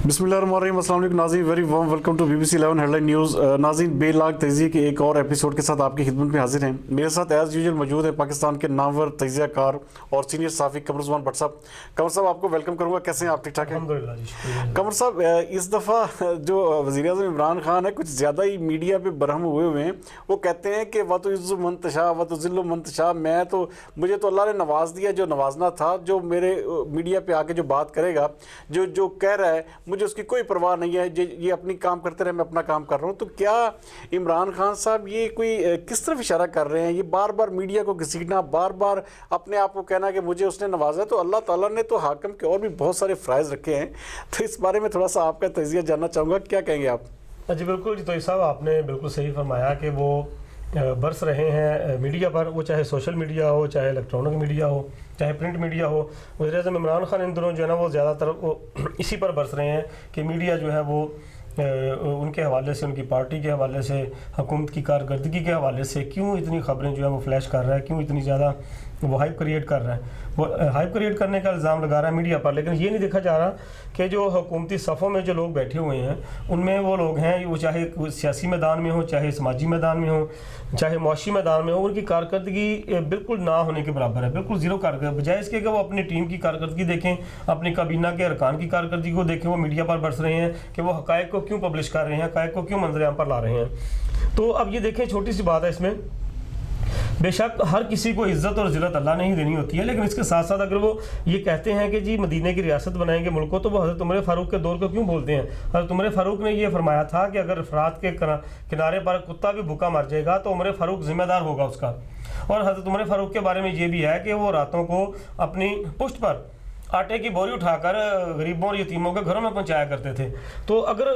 बिस्मिल्लाहिर्रहमानिर्रहीम, अस्सलाम वालेकुम नाज़रीन, very warm welcome to BBC 11 headline news. नाज़रीन, बेलाग तजिए के एक और एपिसोड के साथ आपकी खिदमत में हाजिर हैं। मेरे साथ एज़ यूजुअल मौजूद है पाकिस्तान के नामवर तजिया कार और सीनियर सहाफ़ी कमर उस्मान भट्ट साहब। कमर साहब, आपको वेलकम करूँगा। कैसे हैं आप? ठीक ठाक हैं? कमर साहब, इस दफ़ा जो वज़ीर-ए-आज़म इमरान खान है कुछ ज़्यादा ही मीडिया पर बरहम हुए हैं। वो कहते हैं कि व तो इज़्ज़ु मन तशा व तो ज़िल्लु मन तशा, मुझे तो अल्लाह ने नवाज दिया जो नवाजना था। जो मेरे मीडिया पे आके जो बात करेगा, जो जो कह रहा है, मुझे उसकी कोई परवाह नहीं है। ये अपनी काम करते रहे, मैं अपना काम कर रहा हूँ। तो क्या इमरान खान साहब ये कोई किस तरफ इशारा कर रहे हैं? ये बार बार मीडिया को घसीटना, बार बार अपने आप को कहना कि मुझे उसने नवाजा। तो अल्लाह ताला ने तो हाकिम के और भी बहुत सारे फ़राइज़ रखे हैं। तो इस बारे में थोड़ा सा आपका तजिया जानना चाहूँगा, क्या कहेंगे आप? जी बिल्कुल जी, तो साहब आपने बिल्कुल सही फरमाया कि वो बरस रहे हैं मीडिया पर, वो चाहे सोशल मीडिया हो, चाहे इलेक्ट्रॉनिक मीडिया हो, चाहे प्रिंट मीडिया हो। वज़ीर-ए-आज़म इमरान खान इन दिनों जो है ना वो ज़्यादातर वो इसी पर बरस रहे हैं कि मीडिया जो है वो उनके हवाले से, उनकी पार्टी के हवाले से, हुकूमत की कारकर्दगी के हवाले से क्यों इतनी ख़बरें जो है वो फ्लैश कर रहा है, क्यों इतनी ज़्यादा वो हाइप क्रिएट कर रहा है। वो हाइप क्रिएट करने का इल्ज़ाम लगा रहा है मीडिया पर, लेकिन ये नहीं देखा जा रहा कि जो हुकूमती सफ़ों में जो लोग बैठे हुए हैं उनमें वो लोग हैं, वो चाहे सियासी मैदान में हो, चाहे समाजी मैदान में हो, चाहे मुआशी मैदान में हो, उनकी कारकर्दगी बिल्कुल ना होने के बराबर है, बिल्कुल ज़ीरो कारकर्दगी। बजाय इसके कि वो अपनी टीम की कारकर्दगी देखें, अपनी काबीना के अरकान की कारकर्दगी को देखें, वो मीडिया पर बरस रहे हैं कि वो हक़ाइक़ को क्यों पब्लिश कर रहे हैं, हक़ाइक़ को क्यों मंज़र-ए-आम पर ला रहे हैं। तो अब ये देखें, छोटी सी बात है इसमें, बेशक हर किसी को इज़्ज़त और ज़िल्लत अल्लाह ने ही देनी होती है, लेकिन इसके साथ साथ अगर वो ये कहते हैं कि जी मदीने की रियासत बनाएंगे मुल्क को, तो वो हज़रत उमर फ़ारूक के दौर को क्यों बोलते हैं? हज़रत उमर फ़ारूक ने ये फरमाया था कि अगर फ़रात के किनारे पर कुत्ता भी भूखा मर जाएगा तो उमर फ़ारूक ज़िम्मेदार होगा उसका। और हज़रत उमर फ़ारूक के बारे में ये भी है कि वो रातों को अपनी पुश्त पर आटे की बोरी उठाकर गरीबों और यतीमों के घरों में पहुँचाया करते थे। तो अगर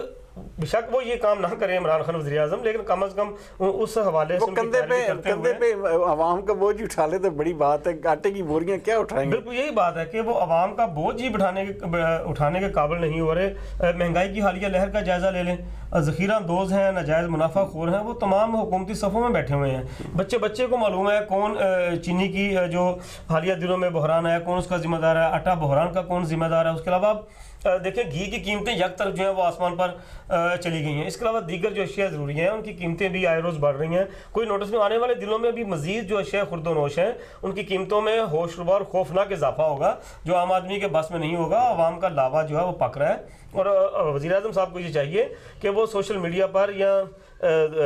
बेशक वो ये काम ना करें इमरान खान वज़ीर-ए-आज़म, लेकिन कम अज़ कम उस हवाले से कंधे पे आवाम का बोझ उठा ले तो बड़ी बात है, आटे की बोरियां क्या उठाएंगे? बिल्कुल यही बात है कि वो आवाम का बोझ ही उठाने के काबिल नहीं हो रहे। महंगाई की हालिया लहर का जायज़ा ले लें, ज़ख़ीरा अंदोज़ हैं, नाजायज़ मुनाफाखोर हैं, वो तमाम हुकूमती सफ़ों में बैठे हुए हैं। बच्चे बच्चे को मालूम है कौन चीनी की जो हालिया दिनों में बहरान आया कौन उसका ज़िम्मेदार है, आटा बहरान का कौन ज़िम्मेदार है। उसके अलावा देखिए घी की कीमतें एक तरफ जो है वो आसमान पर चली गई हैं। इसके अलावा दीगर जो अशिया ज़रूरी हैं उनकी कीमतें भी आए रोज़ बढ़ रही हैं। कोई नोटिस में आने वाले दिनों में भी मज़ीद जो अशिया खुर्दोनोश हैं उनकी कीमतों में होशरुबा और खौफनाक इजाफा होगा, जो आम आदमी के बस में नहीं होगा। आवाम का लावा जो है वो पक रहा है, और वज़ीर-ए-आज़म साहब को ये चाहिए कि वो सोशल मीडिया पर या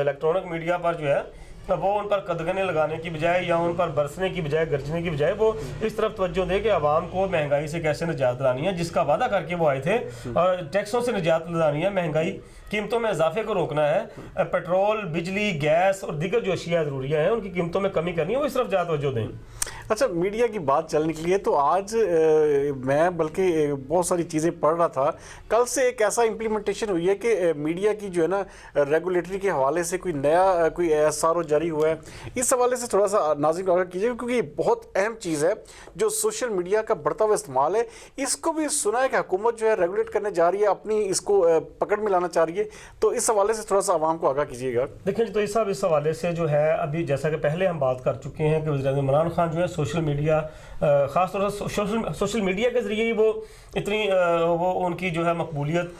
इलेक्ट्रॉनिक मीडिया पर जो है वो उन पर कदगने लगाने की बजाय या उन पर बरसने की बजाय, गरजने की बजाय, वो इस तरफ तवज्जो दे कि आवाम को महंगाई से कैसे निजात दिलानी है, जिसका वादा करके वो आए थे। और टैक्सों से निजात दिलानी है, महंगाई कीमतों में इजाफे को रोकना है, पेट्रोल, बिजली, गैस और दीगर जो अशिया ज़रूरियाँ हैं उनकी कीमतों में कमी करनी है, वो इस तरफ ज़्यादा तवज्जो दें। अच्छा, मीडिया की बात चलने के लिए तो आज मैं बल्कि बहुत सारी चीज़ें पढ़ रहा था। कल से एक ऐसा इम्प्लीमेंटेशन हुई है कि मीडिया की जो है ना रेगुलेटरी के हवाले से कोई नया कोई SRO जारी हुआ है। इस हवाले से थोड़ा सा नाज़रीन आगाह कीजिएगा, क्योंकि ये बहुत अहम चीज़ है जो सोशल मीडिया का बढ़ता हुआ इस्तेमाल है। इसको भी सुना है कि हुकूमत जो है रेगुलेट करने जा रही है, अपनी इसको पकड़ में लाना चाह रही है। तो इस हवाले से थोड़ा सा आवाम को आगाह कीजिएगा। देखिए तो इस हवाले से जो है अभी जैसा कि पहले हम बात कर चुके हैं कि वज़ीर-ए-आज़म इमरान खान जो है सोशल मीडिया, ख़ास तौर से सोशल मीडिया के ज़रिए ही वो इतनी वो उनकी जो है मकबूलियत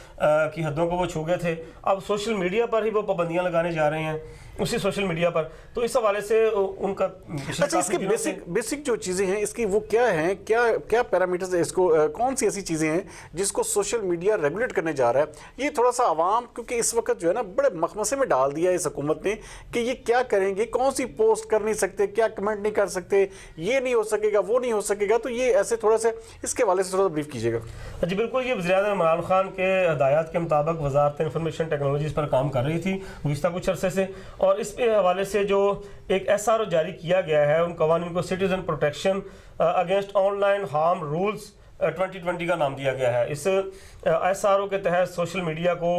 की हदों को वो छू गए थे। अब सोशल मीडिया पर ही वो पाबंदियाँ लगाने जा रहे हैं, उसी सोशल मीडिया पर। तो इस हवाले से उनका अच्छा, इसकी बेसिक जो चीज़ें हैं इसकी वो क्या हैं, क्या पैरामीटर्स है, इसको कौन सी ऐसी चीज़ें हैं जिसको सोशल मीडिया रेगुलेट करने जा रहा है? ये थोड़ा सा आवाम, क्योंकि इस वक्त जो है ना बड़े मखमसे में डाल दिया है इस हुकूमत ने कि ये क्या करेंगे, कौन सी पोस्ट कर नहीं सकते, क्या कमेंट नहीं कर सकते, ये नहीं हो सकेगा, वो नहीं हो सकेगा। तो ये ऐसे थोड़ा सा इसके हवाले से थोड़ा ब्रीफ कीजिएगा। जी बिल्कुल, ये वज़ीर-ए-आज़म इमरान खान के हदायत के मुताबिक वज़ारत इंफॉर्मेशन टेक्नोलॉजी पर काम कर रही थी गुज़िश्ता कुछ अरसे से, और इस हवाले से जो एक SRO जारी किया गया है उन कवानीन को citizen protection against online harm rules 2020 का नाम दिया गया है। इस SRO के तहत सोशल मीडिया को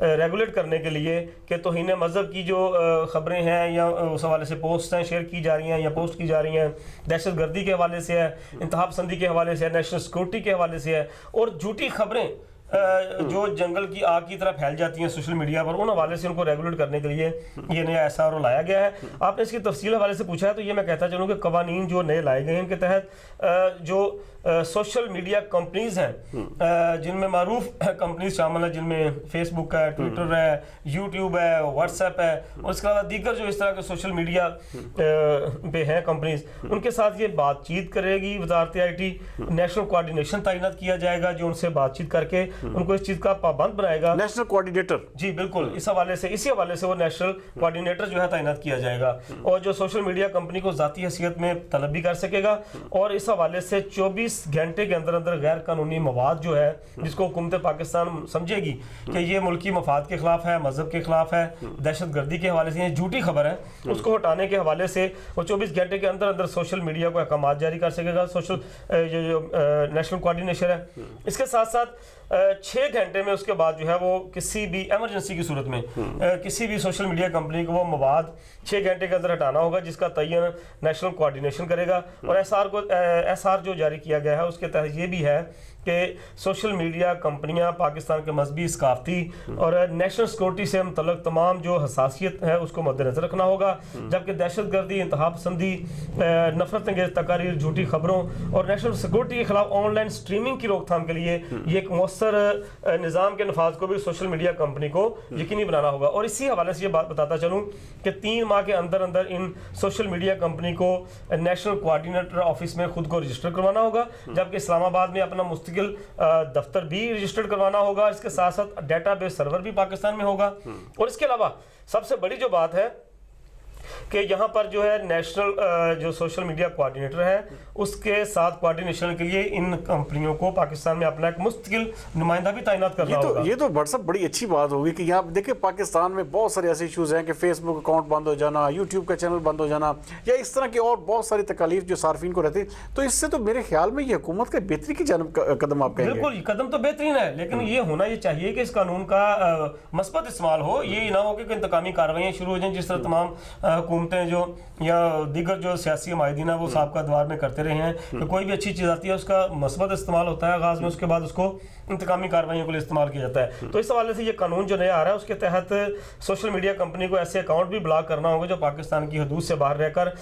रेगुलेट करने के लिए कि तौहीन मज़हब की जो ख़बरें हैं या उस हवाले से पोस्ट हैं शेयर की जा रही हैं या पोस्ट की जा रही हैं, दहशत गर्दी के हवाले से है, इंतहा पसंदी के हवाले से है, नेशनल सिक्योरिटी के हवाले से है, और झूठी खबरें जो जंगल की आग की तरह फैल जाती हैं सोशल मीडिया पर, उन हवाले से उनको रेगुलेट करने के लिए ये नया SRO लाया गया है। आपने इसकी तफसील हवाले से पूछा है, तो ये मैं कहता चलूँ कि कवानीन जो नए लाए गए हैं इनके तहत जो सोशल मीडिया कंपनीज हैं जिनमें मारूफ कंपनीज शामिल है, जिनमें फेसबुक है, ट्विटर है, यूट्यूब है, व्हाट्सएप है, और इसके अलावा दीगर जो इस तरह के सोशल मीडिया पे हैं कंपनीज, उनके साथ ये बातचीत करेगी वजारत IT। नेशनल कोऑर्डिनेशन तैनात किया जाएगा जो उनसे बातचीत करके उनको इस चीज का पाबंद बनाएगा। नेशनल कोऑर्डिनेटर, जी बिल्कुल, इसी हवाले से वो नेशनल कोऑर्डिनेटर जो है तैनात किया जाएगा, और जो सोशल मीडिया कंपनी को जाती हैसियत में तलब भी कर सकेगा, और इस हवाले से 24 घंटे के अंदर अंदर गैर कानूनी मवाद जो है जिसको हुकूमत पाकिस्तान समझेगी कि ये मुल्की मफाद के खिलाफ है, मजहब के खिलाफ है, दहशत गर्दी के हवाले से ये झूठी खबर है, उसको हटाने के हवाले से वो 24 घंटे के अंदर अंदर सोशल मीडिया को अहकाम जारी कर सकेगा सोशल जो नेशनल कोऑर्डिनेशन है। इसके साथ साथ 6 घंटे में उसके बाद जो है वो किसी भी इमरजेंसी की सूरत में किसी भी सोशल मीडिया कंपनी को वो मवाद 6 घंटे के अंदर हटाना होगा, जिसका तयन नेशनल कोऑर्डिनेशन करेगा। और SR जो जारी किया गया है उसके तहत ये भी है कि सोशल मीडिया कंपनियां पाकिस्तान के मजहबी, सकाफती और नेशनल सिक्योरिटी से मुतल्लिक तमाम जो हसासियत है उसको मद्देनजर रखना होगा, जबकि दहशतगर्दी, इंतहा पसंदी, नफरत अंगेज तकारीर, झूठी खबरों और नेशनल सिक्योरिटी के खिलाफ ऑनलाइन स्ट्रीमिंग की रोकथाम के लिए ये एक मौसर निज़ाम के नफाज को भी सोशल मीडिया कंपनी को यकीनी बनाना होगा। और इसी हवाले से ये बात बताता चलूँ कि 3 माह के अंदर अंदर इन सोशल मीडिया कंपनी को नेशनल कोऑर्डिनेटर ऑफिस में खुद को रजिस्टर करवाना होगा, जबकि इस्लामाबाद में अपना मुस्तकिल दफ्तर भी रजिस्टर्ड करवाना होगा। इसके साथ साथ डेटाबेस सर्वर भी पाकिस्तान में होगा। और इसके अलावा सबसे बड़ी जो बात है कि यहाँ पर जो है नेशनल जो सोशल मीडिया कोऑर्डिनेटर है उसके साथ कोऑर्डिनेशन के लिए इन कंपनियों को पाकिस्तान में अपना एक मुस्तकिल नुमाइंदा भी तैनात करना होगा। ये तो व्हाट्सएप बड़ी अच्छी बात होगी कि यहाँ देखिए पाकिस्तान में बहुत सारे ऐसे इश्यूज हैं कि फेसबुक अकाउंट बंद हो जाना, यूट्यूब का चैनल बंद हो जाना, या इस तरह की और बहुत सारी तकालीफ जो सार्फिन को रहती है। तो इससे तो मेरे ख्याल में ये हुकूमत का बेहतरी की जानब कदम आप कहेंगे। बिल्कुल, कदम तो बेहतरीन है, लेकिन ये होना ये चाहिए कि इस कानून का मस्बत इस्तेमाल हो, ये ना हो कि इंतकामी कार्रवाइयाँ शुरू हो जाएं जिस तरह तमाम हुकूमतें जो या दीगर जो सियासी माहिदीन वो साबका दौर में करते रहे हैं कि कोई भी अच्छी चीज़ आती है उसका मस्बत इस्तेमाल होता है आगाज़ में, उसके बाद उसको इंतकामी कार्रवाइयों के लिए इस्तेमाल किया जाता है। तो इस हवाले से ये कानून जो नया आ रहा है उसके तहत सोशल मीडिया कंपनी को ऐसे अकाउंट भी ब्लॉक करना होगा जो पाकिस्तान की हदूद से बाहर रहकर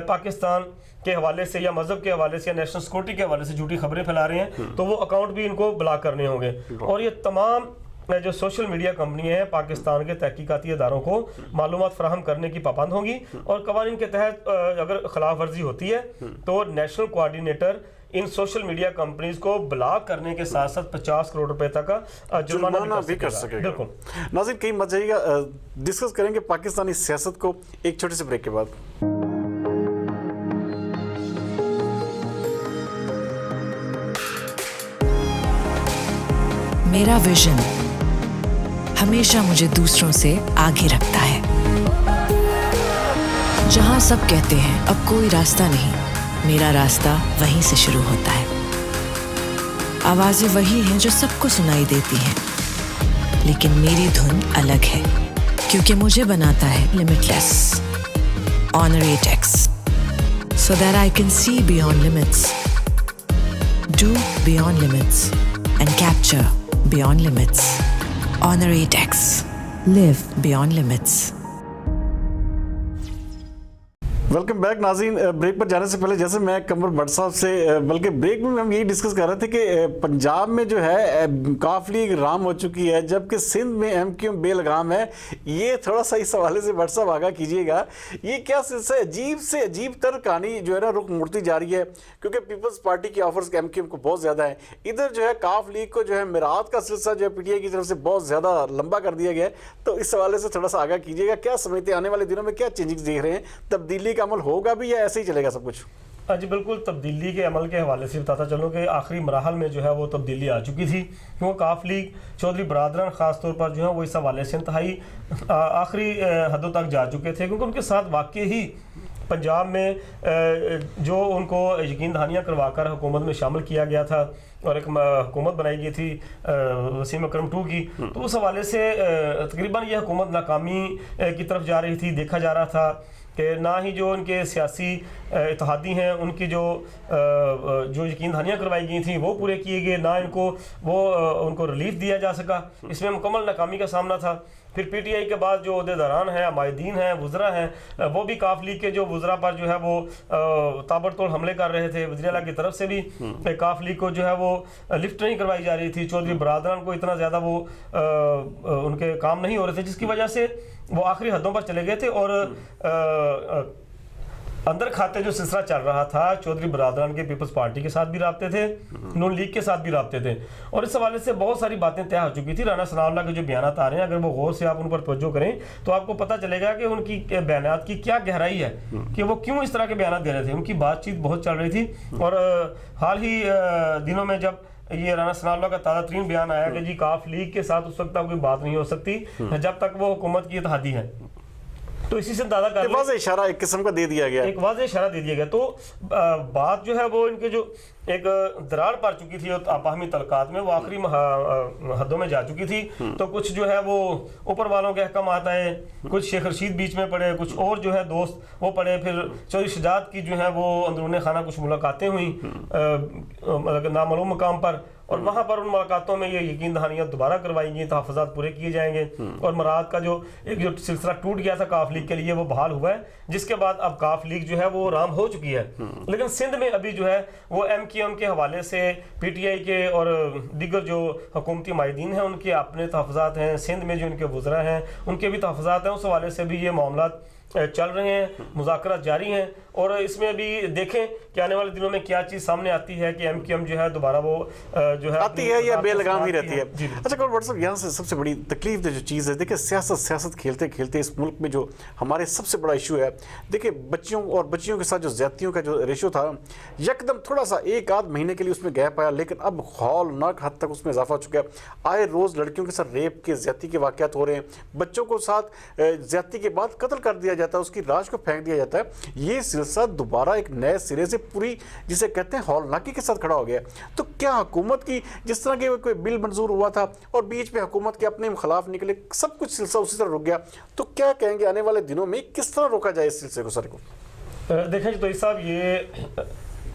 पाकिस्तान के हवाले से या मजहब के हवाले से या नेशनल सिक्योरिटी के हवाले से झूठी खबरें फैला रहे हैं, तो वो अकाउंट भी इनको ब्लॉक करने होंगे। और ये तमाम जो सोशल मीडिया कंपनी है पाकिस्तान के तहकीकाती इदारों को मालूमात फराहम करने की पाबंद होगी, और कवानीन के तहत अगर खिलाफ वर्जी होती है तो नेशनल कोऑर्डिनेटर इन सोशल मीडिया कंपनीज को ब्लॉक करने के साथ साथ 50 करोड़ रुपए तक का जुर्माना भी कर सकेगा। बिल्कुल नाज़रीन, कहीं मत जाइएगा, डिस्कस करेंगे पाकिस्तानी सियासत को एक छोटे से ब्रेक के बाद। मेरा विजन हमेशा मुझे दूसरों से आगे रखता है। जहां सब कहते हैं अब कोई रास्ता नहीं, मेरा रास्ता वहीं से शुरू होता है। आवाजें वही हैं जो सबको सुनाई देती हैं, लेकिन मेरी धुन अलग है, क्योंकि मुझे बनाता है लिमिटलेस ऑनर एटेक्स, so that I can see beyond limits, do beyond limits and capture beyond limits. Honor 8X. Live beyond limits. Welcome back नाज़रीन। ब्रेक पर जाने से पहले जैसे मैं कमर भट्ट साहब से, बल्कि ब्रेक में हम यही डिस्कस कर रहे थे कि पंजाब में जो है काफ लीग राम हो चुकी है, जबकि सिंध में MQM बेलगाम है। ये थोड़ा सा इस हवाले से भट्ट साहब आगाह कीजिएगा, ये क्या सिलसिला अजीब तर कहानी जो है ना रुख मुड़ती जा रही है, क्योंकि पीपल्स पार्टी की ऑफर्स MQM को बहुत ज़्यादा है। इधर जो है काफ लीग को जो है मिरात का सिलसिला जो है PTI की तरफ से बहुत ज़्यादा लंबा कर दिया गया है। तो इस हवाले से थोड़ा सा आगाह कीजिएगा, क्या समझते आने वाले दिनों में क्या चेंजेस देख रहे हैं, तब्दीली अमल होगा भी या ऐसे ही चलेगा सब कुछ? जी बिल्कुल, तब्दीली के अमल के हवाले से बताता चलूँ कि आखिरी मराहल में जो है वो तब्दीली आ चुकी थी, क्योंकि काफ लीग चौधरी बरादरन ख़ास तौर पर जो है वो इस हवाले से इंतहाई आखिरी हदों तक जा चुके थे, क्योंकि उनके साथ वाकई ही पंजाब में जो उनको यकीन दहानियाँ करवाकर हुकूमत में शामिल किया गया था और एक हुकूमत बनाई गई थी वसीम अकरम 2 की, तो उस हवाले से तकरीबन यह हुकूमत नाकामी की तरफ जा रही थी। देखा जा रहा था कि ना ही जो उनके सियासी इत्तेहादी हैं उनकी जो यकीन दहानियाँ करवाई गई थी वो पूरे किए गए, ना उनको रिलीफ दिया जा सका। इसमें मुकम्मल नाकामी का सामना था। फिर पीटीआई के बाद जो अहदेदारान हैं, अमायदीन हैं, वुज़रा हैं, वो भी काफ लीग के जो वुज़रा पर जो है वो ताबड़तोड़ हमले कर रहे थे। वज़ीर आला की तरफ से भी काफ लीग को जो है वो लिफ्ट नहीं करवाई जा रही थी। चौधरी बरादरान को इतना ज़्यादा वो उनके काम नहीं हो रहे थे, जिसकी वजह से वो आखिरी हदों पर चले गए थे। और अंदर खाते जो सिलसिला चल रहा था, चौधरी बरादरान के पीपल्स पार्टी के साथ भी राब्ते थे, नून लीग के साथ भी राब्ते थे, और इस हवाले से बहुत सारी बातें तय हो चुकी थी। राना सनाउल्लाह के जो बयानात आ रहे हैं, अगर वो गौर से आप उन पर तवज्जो करें तो आपको पता चलेगा कि उनकी बयानात की क्या गहराई है, कि वो क्यों इस तरह के बयानात दे रहे थे। उनकी बातचीत बहुत चल रही थी। और हाल ही दिनों में जब ये राना सनाउल्लाह का ताज़ा तरीन बयान आया कि जी काफ लीग के साथ उस वक्त तक कोई बात नहीं हो सकती जब तक वो हुकूमत की इत्तेहादी है, तो इसी से अंदाजा कर वाज़ेह इशारा एक किस्म का दे दिया गया, एक वाज़ेह इशारा दे दिया गया। तो बात जो है वो इनके जो एक दरार पड़ चुकी थी आपसी तलकात में, वो आखिरी हदों में जा चुकी थी। तो कुछ जो है वो ऊपर वालों के अहकाम आता है, कुछ शेख रशीद बीच में पड़े, कुछ और जो है दोस्त वो पड़े। फिर चौधरी शजात की जो है वो अंदरूनी खाना कुछ मुलाकातें हुई नामालूम मकाम पर, और वहाँ पर उन मुलाकातों में ये यकीन दहानियाँ दोबारा करवाई गई, तहफ़्फ़ुज़ात पूरे किए जाएंगे। और मराद का जो एक सिलसिला टूट गया था काफ लीग के लिए, वो बहाल हुआ है, जिसके बाद अब काफ लीग जो है वो राम हो चुकी है। लेकिन सिंध में अभी जो है वो MQM के हवाले से PTI के और दीगर जो हुकूमती माहिदीन हैं उनके अपने तहफ़्फ़ुज़ात हैं, सिंध में जो उनके वुज़रा हैं उनके भी तहफ़्फ़ुज़ात हैं, उस हवाले से भी ये मामलात चल रहे हैं, मुज़ाकरात जारी हैं। और इसमें भी देखें कि आने वाले दिनों में क्या चीज़ सामने आती है कि MQM जो है दोबारा वो जो है आती है या बेलगाम ही रहती है। अच्छा कौर व्हाट्सअप, यहाँ से सबसे बड़ी तकलीफ जो चीज़ है, देखिए सियासत खेलते खेलते इस मुल्क में जो हमारे सबसे बड़ा इशू है, देखिए बच्चियों और बच्चियों के साथ जो ज़्यादतियों का जो रेशो था, यकदम थोड़ा सा एक आध महीने के लिए उसमें गैप आया, लेकिन अब हौलनाक हद तक उसमें इजाफा हो चुका है। आए रोज़ लड़कियों के साथ रेप के ज़्यादती के वाक़यात हो रहे हैं, बच्चों को साथ ज़्यादती के बाद कत्ल कर दिया जाता है, उसकी लाश को फेंक दिया जाता है। ये सिलसिला दोबारा एक नए सिरे से पूरी जिसे कहते हैं हौलनाकी के साथ खड़ा हो गया। तो क्या हुकूमत की जिस तरह के कोई बिल मंजूर हुआ था और बीच में हुकूमत के अपने खिलाफ निकले, सब कुछ सिलसिला उसी तरह रुक गया, तो क्या कहेंगे आने वाले दिनों में किस तरह रोका जाए इस सिलसिले को? सर को देखें तो साहब, ये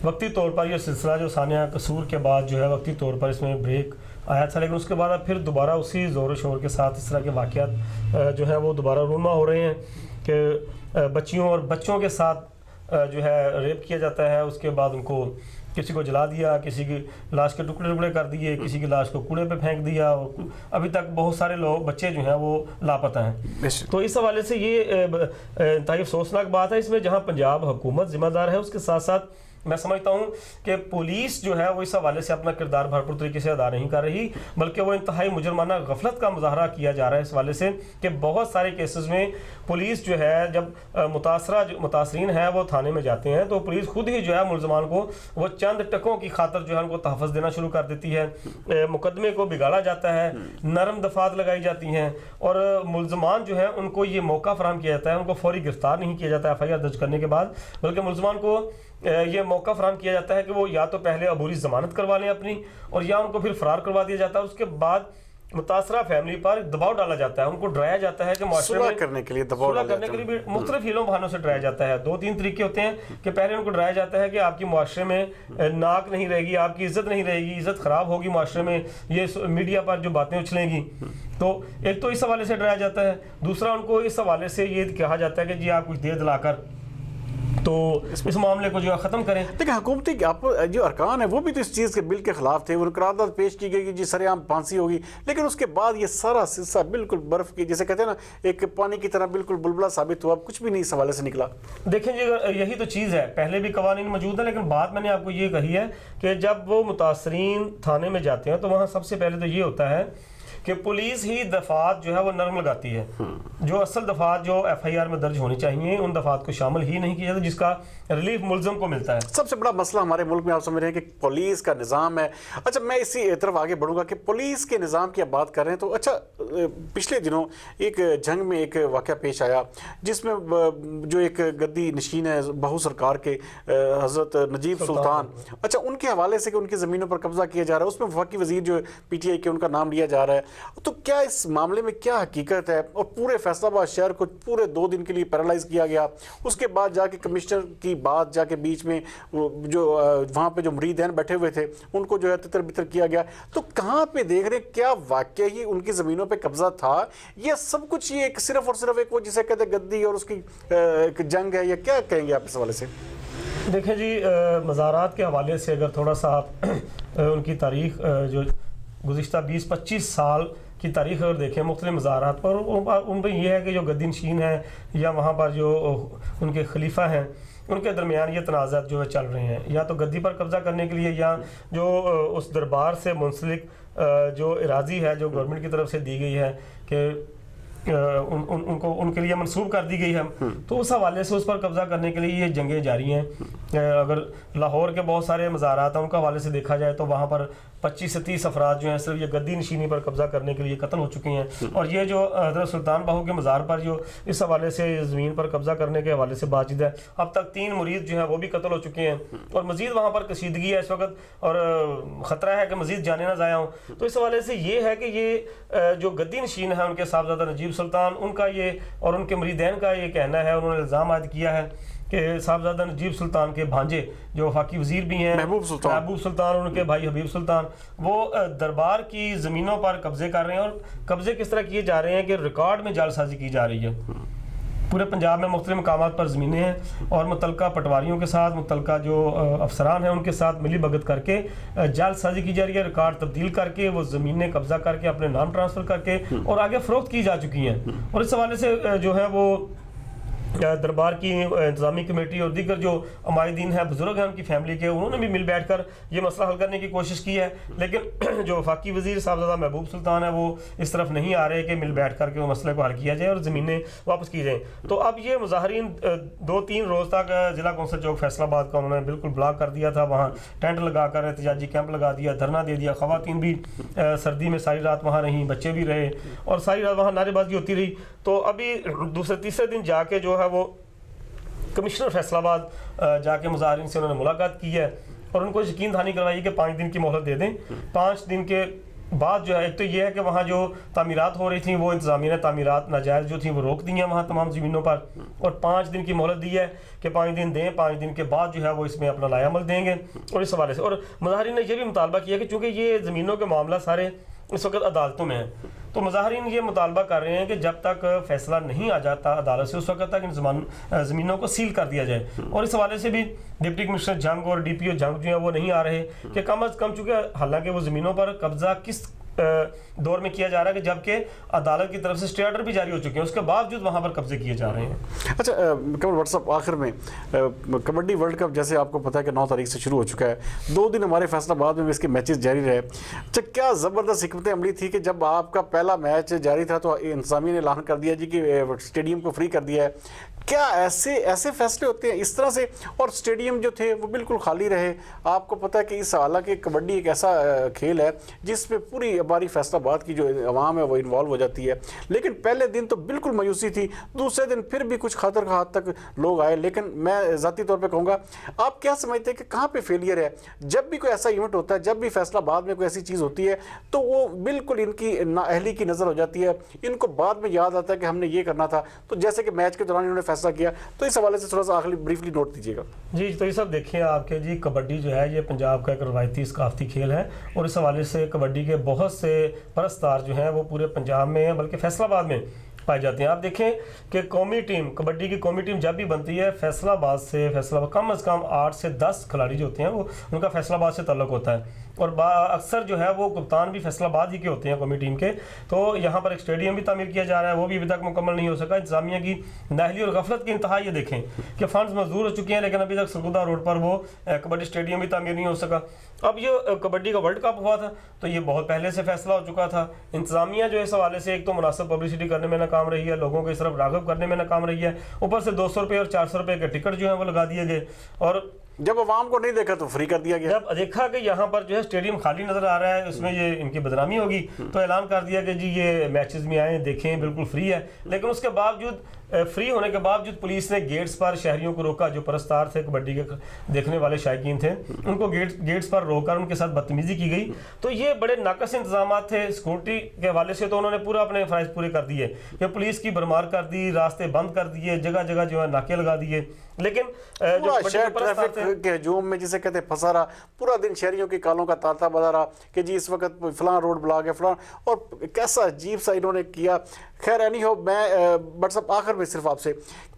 वक्ती तौर पर यह सिलसिला जो सानिया कसूर के बाद जो है वक्ती तौर पर इसमें ब्रेक आया था, लेकिन उसके बाद अब फिर दोबारा उसी ज़ोर शोर के साथ इस तरह के वाक़यात जो है वो दोबारा रूनमा हो रहे हैं कि बच्चियों और बच्चों के साथ जो है रेप किया जाता है। उसके बाद उनको किसी को जला दिया, किसी की लाश के टुकड़े टुकड़े कर दिए, किसी की लाश को कूड़े पे फेंक दिया, और अभी तक बहुत सारे लोग बच्चे जो हैं वो लापता हैं। तो इस हवाले से ये इंतहाई अफसोसनाक बात है। इसमें जहाँ पंजाब हुकूमत जिम्मेदार है, उसके साथ साथ मैं समझता हूँ कि पुलिस जो है वो इस हवाले से अपना किरदार भरपूर तरीके से अदा नहीं कर रही, बल्कि वो इंतहाई मुजरमाना गफलत का मुजाहरा किया जा रहा है इस हवाले से कि बहुत सारे केसेस में पुलिस जो है जब मुतासरीन है वो थाने में जाते हैं तो पुलिस खुद ही जो है मुलजमान को वो चंद टकों की खातर जो है उनको तहफ़्फ़ुज़ देना शुरू कर देती है, मुकदमे को बिगाड़ा जाता है, नरम दफात लगाई जाती हैं, और मुलजमान जो है उनको ये मौका फराहम किया जाता है, उनको फौरी गिरफ्तार नहीं किया जाता FIR दर्ज करने के बाद, बल्कि मुलजमान को ये मौका फराहम किया जाता है कि वो या तो पहले अबूरी ज़मानत करवा लें अपनी, और या उनको फिर फरार करवा दिया जाता है। उसके बाद मुतासरा फैमिली पर दबाव डाला जाता है, उनको डराया जाता है कि मुआशरे में करने के लिए दबाव करने के लिए भी मुख्तलिफ हीलों बहानों से डराया जाता है। 2-3 तरीके होते हैं कि पहले उनको डराया जाता है कि आपकी मुआशरे में नाक नहीं रहेगी, आपकी इज्जत नहीं रहेगी, इज्जत खराब होगी मुआशरे में, ये मीडिया पर जो बातें उछलेंगी। तो एक तो इस हवाले से डराया जाता है, दूसरा उनको इस हवाले से ये कहा जाता है कि जी आप कुछ दे दिलाकर तो इस मामले को जो है ख़त्म करें। देखिए हुकूमती जो अरकान है वो भी तो इस चीज़ के बिल के खिलाफ थे, वो करारदाद पेश की गई कि जी सरेआम फांसी होगी, लेकिन उसके बाद ये सारा सिलसिला बिल्कुल बर्फ़ की जैसे कहते हैं ना एक पानी की तरह बिल्कुल बुलबुला साबित हुआ, कुछ भी नहीं इस हवाले से निकला। देखें जी यही तो चीज़ है, पहले भी कवानीन मौजूद है, लेकिन बात मैंने आपको ये कही है कि जब वो मुतासरीन थाने में जाते हैं तो वहाँ सबसे पहले तो ये होता है कि पुलिस ही दफात जो है वो नरम लगाती है, जो असल दफात जो FIR में दर्ज होनी चाहिए उन दफात को शामिल ही नहीं किया जाता, जिसका रिलीफ मुलजम को मिलता है। सबसे बड़ा मसला हमारे मुल्क में आप समझ रहे हैं कि पुलिस का निज़ाम है। अच्छा मैं इसी तरफ आगे बढ़ूंगा कि पुलिस के निज़ाम की आप बात कर रहे हैं, तो अच्छा पिछले दिनों एक जंग में एक वाक़या पेश आया जिसमें जो एक गद्दी नशीन है बहू सरकार के हज़रत नजीब सुल्तान, अच्छा उनके हवाले से कि उनकी ज़मीनों पर कब्जा किया जा रहा है, उसमें वफाकी वज़ीर जो PTI के उनका नाम लिया जा रहा है रहा है। तो क्या इस मामले में क्या हकीकत है? और पूरे फैसलाबाद शहर को पूरे 2 दिन के लिए पैरालाइज किया गया, उसके बाद जाके कमिश्नर की बात जाके बीच में जो वहाँ पे जो मुरीदैन बैठे हुए थे उनको जो है तितर बितर किया गया। तो कहाँ पे देख रहे हैं, क्या वाकई ही उनकी ज़मीनों पे कब्जा था या सब कुछ ये एक सिर्फ और सिर्फ एक वो जिसे कहते हैं गद्दी और उसकी एक जंग है, या क्या कहेंगे आप इस हवाले से? देखें जी, मज़ारात के हवाले से अगर थोड़ा सा आप उनकी तारीख जो गुज़िश्ता 20-25 साल की तारीख अगर देखें मुख्तलिफ मज़ारात पर, उन पर यह है कि जो गद्दी नशीन है या वहाँ पर जो उनके खलीफा हैं उनके दरमियान ये तनाज़ात जो है चल रहे हैं, या तो गद्दी पर कब्ज़ा करने के लिए या जो उस दरबार से मुंसलिक जो इराज़ी है जो गवर्नमेंट की तरफ से दी गई है कि उनको उनके लिए मंसूब कर दी गई है, तो उस हवाले से उस पर कब्ज़ा करने के लिए ये जंगें जारी हैं। अगर लाहौर के बहुत सारे मज़ारात हैं उनका हवाले से देखा जाए तो वहाँ पर 25 से 30 अफराद जो हैं सिर्फ ये गद्दी नशीनी पर कब्ज़ा करने के लिए कत्ल हो चुके हैं। और ये जो हज़रत सुल्तान बाहू के मज़ार पर जो इस हवाले से ज़मीन पर कब्ज़ा करने के हवाले से बातचीत है, अब तक 3 मुरीद जो हैं वो भी कत्ल हो चुके हैं और मज़ीद वहाँ पर कशीदगी है इस वक्त और ख़तरा है कि मज़ीद जाने ना ज़ाया हों। तो इस हवाले से ये है कि ये जो गद्दी नशीन है उनके साहबजादा नजीब सुल्तान, उनका ये और उनके मुरीदैन का ये कहना है, उन्होंने इल्ज़ाम आयद किया है कि साहबजादा नजीब सुल्तान के भांजे जो वफाकी वजीर भी हैं महबूब सुल्तान और उनके भाई हबीब सुल्तान, वो दरबार की ज़मीनों पर कब्जे कर रहे हैं। और कब्जे किस तरह किए जा रहे हैं कि रिकॉर्ड में जालसाजी की जा रही है। पूरे पंजाब में मुख्तलिफ मकामात पर ज़मीनें हैं और मुतलका पटवारियों के साथ, मुतलका जो अफसरान हैं उनके साथ मिली भगत करके जालसाजी की जा रही है, रिकॉर्ड तब्दील करके वो ज़मीनें कब्जा करके अपने नाम ट्रांसफ़र करके और आगे फ़रोख्त की जा चुकी हैं। और इस हवाले से जो है वो दरबार की इंतज़ामी कमेटी और दीगर जो अमायदीन हैं, बुजुर्ग हैं उनकी फैमिली के, उन्होंने भी मिल बैठ कर ये मसला हल करने की कोशिश की है। लेकिन जो वफाकी वज़ीर साहबजादा महबूब सुल्तान है वो इस तरफ नहीं आ रहे कि मिल बैठ कर के वो मसले को हल किया जाए और ज़मीनें वापस की जाएँ। तो अब ये मुजाहरीन 2-3 रोज़ तक ज़िला कौंसल चौक फैसलाबाद का उन्होंने बिल्कुल ब्लॉक कर दिया था। वहाँ टेंट लगा कर एहतजाजी कैंप लगा दिया, धरना दे दिया। ख़वातीन भी सर्दी में सारी रात वहाँ रहीं, बच्चे भी रहे और सारी रात वहाँ नारेबाजी होती रही। तो अभी दूसरे तीसरे दिन जाके जो है वो कमिश्नर फैसलाबाद जाके मुजाहरीन से उन्होंने मुलाकात की है और उनको यकीन दहानी करवाई कि 5 दिन की मोहलत दे दें। 5 दिन के बाद जो है, एक तो ये है कि वहाँ जो तामीरात हो रही थी वो इंतज़ामिया ने तामीरात नाजायज़ जो थी वो रोक दी हैं वहाँ तमाम ज़मीनों पर, और 5 दिन की मोहलत दी है कि 5 दिन दें, 5 दिन के बाद जो है वो इसमें अपना लायामल देंगे। और इस हवाले से और मुजाहरीन ने यह भी मुतालबा किया कि चूँकि ये ज़मीनों के मामला सारे इस वक्त अदालतों में है, तो मुजाहरीन ये मुतालबा कर रहे हैं कि जब तक फैसला नहीं आ जाता अदालत से उस वक्त तक इन ज़मीनों को सील कर दिया जाए। और इस हवाले से भी डिप्टी कमिश्नर जंग और DPO जंग जो है वो नहीं आ रहे कि कम अज़ कम, चूँकि हालांकि वो ज़मीनों पर कब्जा किस दौर में किया जा रहा है कि जबकि अदालत की तरफ से स्टे ऑर्डर भी जारी हो चुके हैं, उसके बावजूद वहाँ पर कब्जे किए जा रहे हैं। अच्छा कमल व्हाट्सअप, आखिर में कबड्डी वर्ल्ड कप जैसे आपको पता है कि 9 तारीख से शुरू हो चुका है, 2 दिन हमारे फैसलाबाद में इसके मैचेस जारी रहे। अच्छा, क्या ज़बरदस्त हिकमत अमली थी कि जब आपका पहला मैच जारी था तो इंतज़ामिया ने ऐलान कर दिया जी कि स्टेडियम को फ्री कर दिया है। क्या ऐसे फैसले होते हैं इस तरह से? और स्टेडियम जो थे वो बिल्कुल खाली रहे। आपको पता है कि इस हालांकि कबड्डी एक ऐसा खेल है जिसमें पूरी हमारी फैसलाबाद की जो अवाम है वो इन्वॉल्व हो जाती है, लेकिन पहले दिन तो बिल्कुल मायूसी थी, दूसरे दिन फिर भी कुछ खातर खा तक लोग आए। लेकिन मैं ज़ाती तौर पर कहूँगा, आप क्या समझते हैं कि कहाँ पर फेलियर है? जब भी कोई ऐसा इवेंट होता है, जब भी फैसलाबाद में कोई ऐसी चीज़ होती है तो वो बिल्कुल इनकी नाअहली की नज़र हो जाती है, इनको बाद में याद आता है कि हमने ये करना था। तो जैसे कि मैच के दौरान इन्होंने फैसला किया, तो इस हवाले से थोड़ा सा आखिरी ब्रीफली नोट दीजिएगा। जी, तो ये सब देखिए आपके जी, कबड्डी जो है ये पंजाब का एक रवायती सकाफती खेल है और इस हवाले से कबड्डी के बहुत से परस्तार जो हैं वो पूरे पंजाब में हैं, बल्कि फैसलाबाद में पाई जाती हैं। आप देखें कि कौमी टीम, कबड्डी की कौमी टीम जब भी बनती है फैसलाबाद से, फैसलाबाद कम अज़ कम 8 से 10 खिलाड़ी जो होते हैं वो उनका फैसलाबाद से ताल्लुक़ होता है और अक्सर जो है वो कप्तान भी फैसलाबाद ही के होते हैं कौमी टीम के। तो यहाँ पर एक स्टेडियम भी तामीर किया जा रहा है, वो भी अभी तक मुकम्मल नहीं हो सका। इंतज़ामिया की नाअहली और गफलत की इंतहा ये देखें कि फ़ंड्स मंजूर हो चुके हैं लेकिन अभी तक सरगुदा रोड पर वो कबड्डी स्टेडियम भी तामीर नहीं हो सका। अब ये कबड्डी का वर्ल्ड कप हुआ था तो ये बहुत पहले से फैसला हो चुका था। इंतज़ामिया जो इस हवाले से एक तो मुनासिब पब्लिसिटी करने में नाकाम रही है, लोगों को इस तरफ राग़िब करने में नाकाम रही है, ऊपर से 200 रुपये और 400 रुपये के टिकट जो है वो लगा दिए गए। और जब अवाम को नहीं देखा तो फ्री कर दिया गया। जब देखा कि यहाँ पर जो है स्टेडियम खाली नजर आ रहा है, उसमें ये इनकी बदनामी होगी, तो ऐलान कर दिया कि जी ये मैचेस में आए देखें, बिल्कुल फ्री है। लेकिन उसके बावजूद फ्री होने के बावजूद पुलिस ने गेट्स पर शहरियों को रोका, जो परस्तार थे, कबड्डी के देखने वाले शायकीन थे, उनको गेट्स पर रोककर उनके साथ बदतमीजी की गई। तो ये बड़े नाकस इंतजाम थे सिक्योरिटी के हवाले से, तो उन्होंने पूरा अपने फ़राइज़ पूरे कर दिए। ये पुलिस की भरमार कर दी, रास्ते बंद कर दिए, जगह जगह जो है नाके लगा दिए। लेकिन जो शहर ट्रैफिक के हजूम में जिसे कहते फंसा रहा, पूरा दिन शहरियों की कालों का तांता बजा रहा कि जी इस वक्त फलां रोड ब्लॉक है फलां, और कैसा अजीब सा इन्होंने किया। खैर एनी हो, मैं बट साहब आखिर में सिर्फ आपसे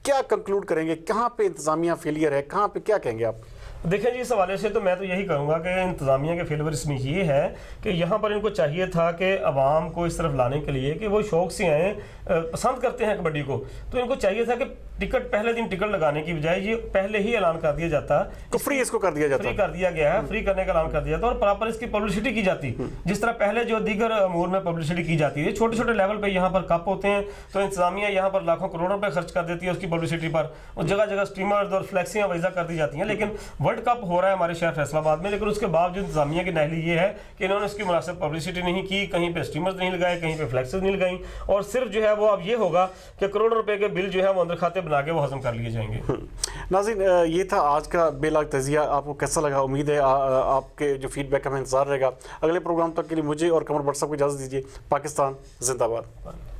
क्या कंक्लूड करेंगे, कहाँ पे इंतजामिया फेलियर है, कहाँ पे क्या कहेंगे आप? देखें जी, इस हवाले से तो मैं तो यही कहूँगा कि इंतज़ामिया के फेलियर इसमें ये है कि यहाँ पर इनको चाहिए था कि अवाम को इस तरफ लाने के लिए कि वो शौक़ से आएँ, पसंद करते हैं कबड्डी को, तो इनको चाहिए था कि टिकट पहले दिन टिकट लगाने की बजाय ये पहले ही ऐलान कर दिया जाता, तो फ्री इसको कर दिया जाता, फ्री कर दिया गया है, फ्री करने का ऐलान कर दिया जाता और प्रॉपर इसकी पब्लिसिटी की जाती, जिस तरह पहले जो दीगर अमूर में पब्लिसिटी की जाती है। छोटे छोटे लेवल पे यहाँ पर कप होते हैं, तो इंतजामिया यहाँ पर लाखों करोड़ों रुपए खर्च कर देती है उसकी पब्लिसिटी पर, और जगह जगह स्टीमर्स और फ्लैक्सियाँ वैसा कर दी जाती हैं। लेकिन वर्ल्ड कप हो रहा है हमारे शहर फैसलाबाद में, लेकिन उसके बावजूद इंतजामिया की नाहली ये है कि इन्होंने इसकी मुनासिब पब्लिसिटी नहीं की, कहीं पे स्टीमर्स नहीं लगाए, कहीं पे फ्लैक्सेस नहीं लगाई, और सिर्फ जो है वो अब ये होगा कि करोड़ों रुपए के बिल जो है वो अंदर खाते बना के वो हजम कर लिए जाएंगे। नाज़रीन, ये था आज का बेलाग तजिया। आपको कैसा लगा? उम्मीद है आपके जो फीडबैक हमें इंतजार रहेगा। अगले प्रोग्राम तक के लिए मुझे और कमर बट साहब को इजाज़त दीजिए। पाकिस्तान जिंदाबाद।